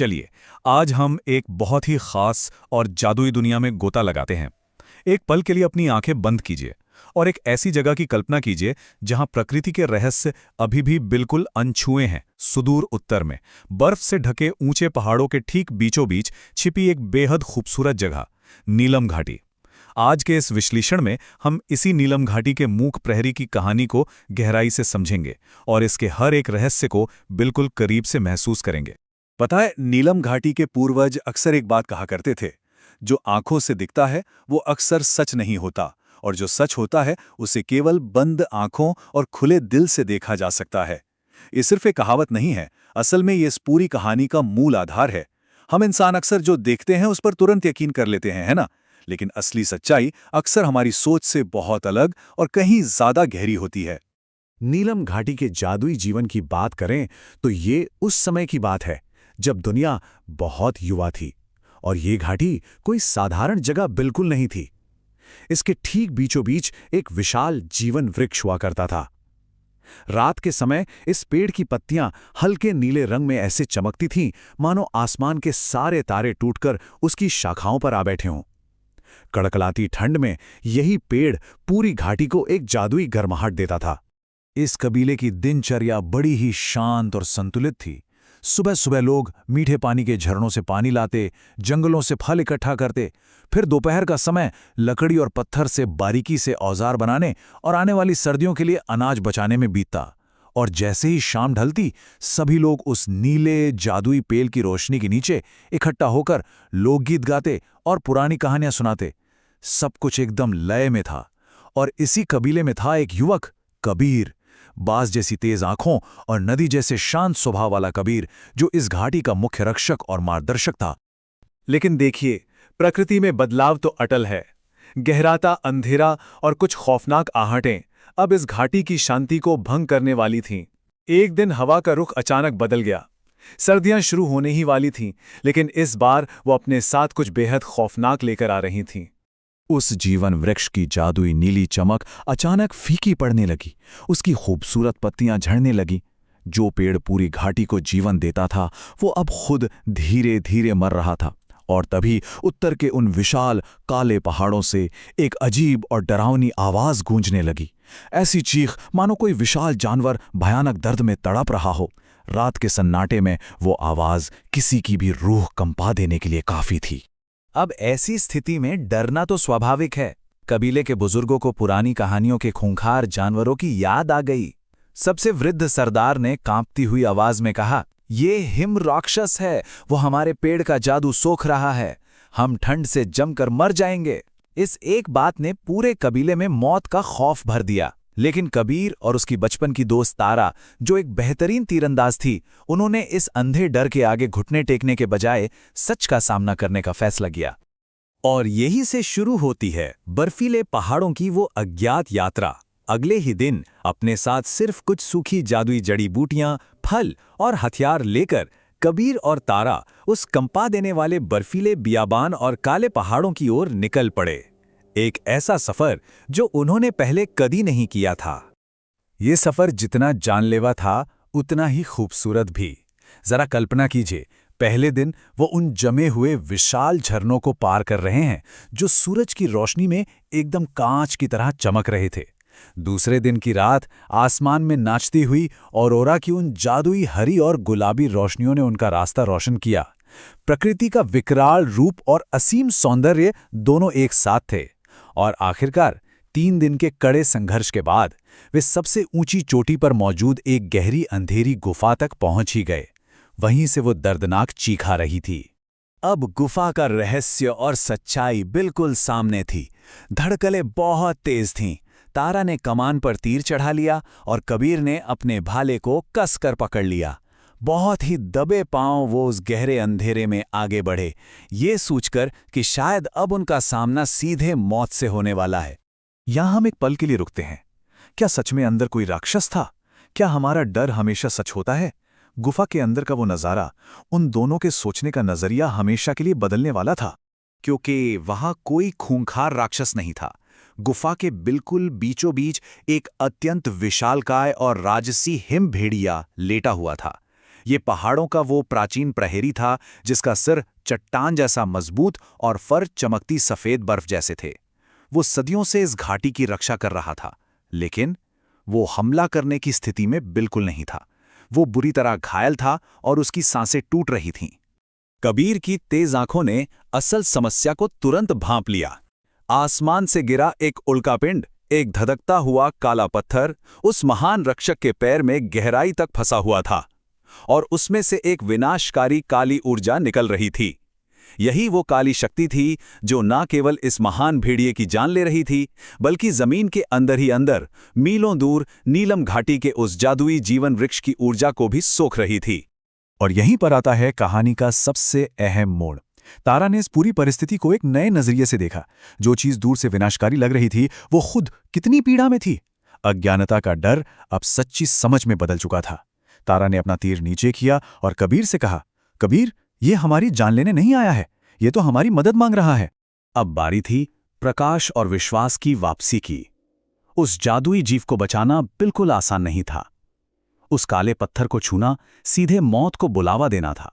चलिए, आज हम एक बहुत ही खास और जादुई दुनिया में गोता लगाते हैं। एक पल के लिए अपनी आंखें बंद कीजिए और एक ऐसी जगह की कल्पना कीजिए जहां प्रकृति के रहस्य अभी भी बिल्कुल अनछुए हैं। सुदूर उत्तर में बर्फ से ढके ऊंचे पहाड़ों के ठीक बीचों बीच छिपी एक बेहद खूबसूरत जगह, नीलम घाटी। आज के इस विश्लेषण में हम इसी नीलम घाटी के मूक प्रहरी की कहानी को गहराई से समझेंगे और इसके हर एक रहस्य को बिल्कुल करीब से महसूस करेंगे। पता है, नीलम घाटी के पूर्वज अक्सर एक बात कहा करते थे, जो आंखों से दिखता है वो अक्सर सच नहीं होता, और जो सच होता है उसे केवल बंद आंखों और खुले दिल से देखा जा सकता है। ये सिर्फ एक कहावत नहीं है, असल में ये इस पूरी कहानी का मूल आधार है। हम इंसान अक्सर जो देखते हैं उस पर तुरंत यकीन कर लेते हैं, है ना? लेकिन असली सच्चाई अक्सर हमारी सोच से बहुत अलग और कहीं ज्यादा गहरी होती है। नीलम घाटी के जादुई जीवन की बात करें तो ये उस समय की बात है जब दुनिया बहुत युवा थी, और ये घाटी कोई साधारण जगह बिल्कुल नहीं थी। इसके ठीक बीचों बीच एक विशाल जीवन वृक्ष हुआ करता था। रात के समय इस पेड़ की पत्तियां हल्के नीले रंग में ऐसे चमकती थीं मानो आसमान के सारे तारे टूटकर उसकी शाखाओं पर आ बैठे हों। कड़कड़ाती ठंड में यही पेड़ पूरी घाटी को एक जादुई गर्माहट देता था। इस कबीले की दिनचर्या बड़ी ही शांत और संतुलित थी। सुबह सुबह लोग मीठे पानी के झरनों से पानी लाते, जंगलों से फल इकट्ठा करते, फिर दोपहर का समय लकड़ी और पत्थर से बारीकी से औजार बनाने और आने वाली सर्दियों के लिए अनाज बचाने में बीतता। और जैसे ही शाम ढलती, सभी लोग उस नीले जादुई पेड़ की रोशनी के नीचे इकट्ठा होकर लोकगीत गाते और पुरानी कहानियां सुनाते। सब कुछ एकदम लय में था। और इसी कबीले में था एक युवक, कबीर। बाज जैसी तेज आंखों और नदी जैसे शांत स्वभाव वाला कबीर, जो इस घाटी का मुख्य रक्षक और मार्गदर्शक था। लेकिन देखिए, प्रकृति में बदलाव तो अटल है। गहराता अंधेरा और कुछ खौफनाक आहटें अब इस घाटी की शांति को भंग करने वाली थीं। एक दिन हवा का रुख अचानक बदल गया। सर्दियां शुरू होने ही वाली थीं, लेकिन इस बार वो अपने साथ कुछ बेहद खौफनाक लेकर आ रही थीं। उस जीवन वृक्ष की जादुई नीली चमक अचानक फीकी पड़ने लगी। उसकी खूबसूरत पत्तियां झड़ने लगी। जो पेड़ पूरी घाटी को जीवन देता था, वो अब खुद धीरे धीरे मर रहा था। और तभी उत्तर के उन विशाल काले पहाड़ों से एक अजीब और डरावनी आवाज गूंजने लगी। ऐसी चीख मानो कोई विशाल जानवर भयानक दर्द में तड़प रहा हो। रात के सन्नाटे में वो आवाज किसी की भी रूह कंपा देने के लिए काफी थी। अब ऐसी स्थिति में डरना तो स्वाभाविक है। कबीले के बुजुर्गों को पुरानी कहानियों के खूंखार जानवरों की याद आ गई। सबसे वृद्ध सरदार ने कांपती हुई आवाज में कहा, ये हिम राक्षस है, वो हमारे पेड़ का जादू सोख रहा है। हम ठंड से जमकर मर जाएंगे। इस एक बात ने पूरे कबीले में मौत का खौफ भर दिया। लेकिन कबीर और उसकी बचपन की दोस्त तारा, जो एक बेहतरीन तीरंदाज थी, उन्होंने इस अंधे डर के आगे घुटने टेकने के बजाय सच का सामना करने का फैसला किया। और यही से शुरू होती है बर्फीले पहाड़ों की वो अज्ञात यात्रा। अगले ही दिन अपने साथ सिर्फ कुछ सूखी जादुई जड़ी बूटियां, फल और हथियार लेकर कबीर और तारा उस कंपा देने वाले बर्फीले बियाबान और काले पहाड़ों की ओर निकल पड़े। एक ऐसा सफर जो उन्होंने पहले कभी नहीं किया था। ये सफर जितना जानलेवा था, उतना ही खूबसूरत भी। जरा कल्पना कीजिए, पहले दिन वो उन जमे हुए विशाल झरनों को पार कर रहे हैं, जो सूरज की रोशनी में एकदम कांच की तरह चमक रहे थे। दूसरे दिन की रात आसमान में नाचती हुई औरोरा की उन जादुई हरी और गुलाबी रोशनियों ने उनका रास्ता रोशन किया। प्रकृति का विकराल रूप और असीम सौंदर्य दोनों एक साथ थे। और आखिरकार 3 दिन के कड़े संघर्ष के बाद वे सबसे ऊंची चोटी पर मौजूद एक गहरी अंधेरी गुफा तक पहुंच ही गए। वहीं से वो दर्दनाक चीख आ रही थी। अब गुफा का रहस्य और सच्चाई बिल्कुल सामने थी। धड़कनें बहुत तेज थीं। तारा ने कमान पर तीर चढ़ा लिया और कबीर ने अपने भाले को कसकर पकड़ लिया। बहुत ही दबे पांव वो उस गहरे अंधेरे में आगे बढ़े, ये सोचकर कि शायद अब उनका सामना सीधे मौत से होने वाला है। यहां हम एक पल के लिए रुकते हैं। क्या सच में अंदर कोई राक्षस था? क्या हमारा डर हमेशा सच होता है? गुफा के अंदर का वो नज़ारा उन दोनों के सोचने का नजरिया हमेशा के लिए बदलने वाला था। क्योंकि वहां कोई खूंखार राक्षस नहीं था। गुफा के बिल्कुल बीचों बीच एक अत्यंत विशालकाय और राजसी हिम भेड़िया लेटा हुआ था। ये पहाड़ों का वो प्राचीन प्रहरी था जिसका सिर चट्टान जैसा मजबूत और फर चमकती सफेद बर्फ जैसे थे। वो सदियों से इस घाटी की रक्षा कर रहा था, लेकिन वो हमला करने की स्थिति में बिल्कुल नहीं था। वो बुरी तरह घायल था और उसकी सांसें टूट रही थीं। कबीर की तेज आंखों ने असल समस्या को तुरंत भांप लिया। आसमान से गिरा एक उल्कापिंड, एक धधकता हुआ काला पत्थर, उस महान रक्षक के पैर में गहराई तक फंसा हुआ था, और उसमें से एक विनाशकारी काली ऊर्जा निकल रही थी। यही वो काली शक्ति थी जो न केवल इस महान भेड़िए की जान ले रही थी, बल्कि जमीन के अंदर ही अंदर, मीलों दूर नीलम घाटी के उस जादुई जीवन वृक्ष की ऊर्जा को भी सोख रही थी। और यहीं पर आता है कहानी का सबसे अहम मोड़। तारा ने इस पूरी परिस्थिति को एक नए नजरिए से देखा। जो चीज दूर से विनाशकारी लग रही थी, वो खुद कितनी पीड़ा में थी। अज्ञानता का डर अब सच्ची समझ में बदल चुका था। तारा ने अपना तीर नीचे किया और कबीर से कहा, कबीर, ये हमारी जान लेने नहीं आया है, ये तो हमारी मदद मांग रहा है। अब बारी थी प्रकाश और विश्वास की वापसी की। उस जादुई जीव को बचाना बिल्कुल आसान नहीं था। उस काले पत्थर को छूना सीधे मौत को बुलावा देना था।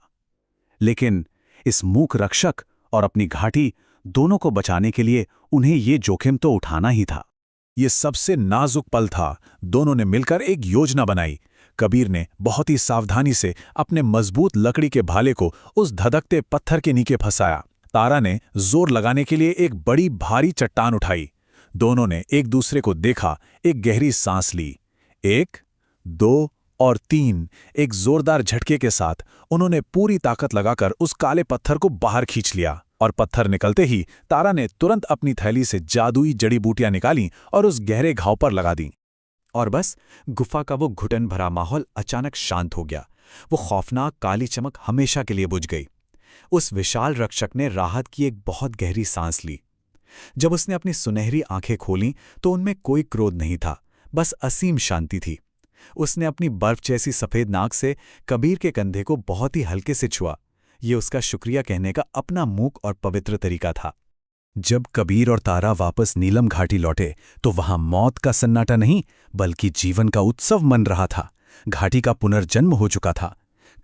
लेकिन इस मूक रक्षक और अपनी घाटी दोनों को बचाने के लिए उन्हें ये जोखिम तो उठाना ही था। ये सबसे नाजुक पल था। दोनों ने मिलकर एक योजना बनाई। कबीर ने बहुत ही सावधानी से अपने मजबूत लकड़ी के भाले को उस धधकते पत्थर के नीचे फंसाया। तारा ने जोर लगाने के लिए एक बड़ी भारी चट्टान उठाई। दोनों ने एक दूसरे को देखा, एक गहरी सांस ली। 1, 2 और 3, एक जोरदार झटके के साथ उन्होंने पूरी ताकत लगाकर उस काले पत्थर को बाहर खींच लिया। और पत्थर निकलते ही तारा ने तुरंत अपनी थैली से जादुई जड़ी बूटियां निकालीं और उस गहरे घाव पर लगा दीं। और बस गुफा का वो घुटन भरा माहौल अचानक शांत हो गया। वो खौफनाक काली चमक हमेशा के लिए बुझ गई। उस विशाल रक्षक ने राहत की एक बहुत गहरी सांस ली। जब उसने अपनी सुनहरी आंखें खोलीं तो उनमें कोई क्रोध नहीं था, बस असीम शांति थी। उसने अपनी बर्फ जैसी सफेद नाक से कबीर के कंधे को बहुत ही हल्के से छुआ। ये उसका शुक्रिया कहने का अपना मूक और पवित्र तरीका था। जब कबीर और तारा वापस नीलम घाटी लौटे तो वहां मौत का सन्नाटा नहीं, बल्कि जीवन का उत्सव मन रहा था। घाटी का पुनर्जन्म हो चुका था।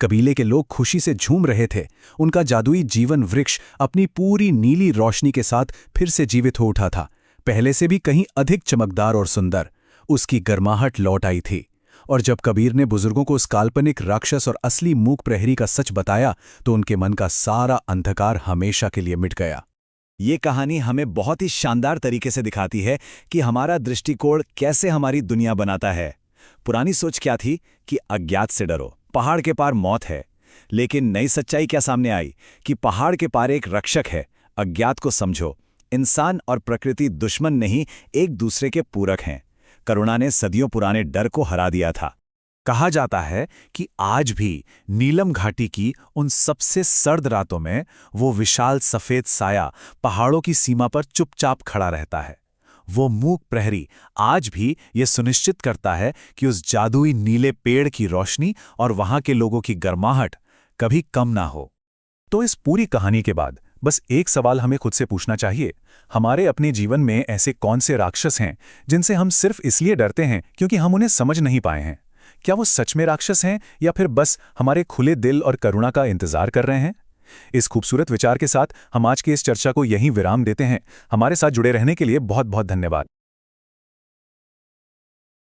कबीले के लोग खुशी से झूम रहे थे। उनका जादुई जीवन वृक्ष अपनी पूरी नीली रोशनी के साथ फिर से जीवित हो उठा था, पहले से भी कहीं अधिक चमकदार और सुंदर। उसकी गर्माहट लौट आई थी। और जब कबीर ने बुजुर्गों को उस काल्पनिक राक्षस और असली मूक प्रहरी का सच बताया तो उनके मन का सारा अंधकार हमेशा के लिए मिट गया। ये कहानी हमें बहुत ही शानदार तरीके से दिखाती है कि हमारा दृष्टिकोण कैसे हमारी दुनिया बनाता है। पुरानी सोच क्या थी कि अज्ञात से डरो, पहाड़ के पार मौत है। लेकिन नई सच्चाई क्या सामने आई कि पहाड़ के पार एक रक्षक है। अज्ञात को समझो, इंसान और प्रकृति दुश्मन नहीं, एक दूसरे के पूरक हैं। करुणा ने सदियों पुराने डर को हरा दिया था। कहा जाता है कि आज भी नीलम घाटी की उन सबसे सर्द रातों में वो विशाल सफेद साया पहाड़ों की सीमा पर चुपचाप खड़ा रहता है। वो मूक प्रहरी आज भी ये सुनिश्चित करता है कि उस जादुई नीले पेड़ की रोशनी और वहां के लोगों की गर्माहट कभी कम ना हो। तो इस पूरी कहानी के बाद बस एक सवाल हमें खुद से पूछना चाहिए, हमारे अपने जीवन में ऐसे कौन से राक्षस हैं जिनसे हम सिर्फ इसलिए डरते हैं क्योंकि हम उन्हें समझ नहीं पाए हैं? क्या वो सच में राक्षस हैं या फिर बस हमारे खुले दिल और करुणा का इंतजार कर रहे हैं? इस खूबसूरत विचार के साथ हम आज की इस चर्चा को यहीं विराम देते हैं। हमारे साथ जुड़े रहने के लिए बहुत बहुत धन्यवाद।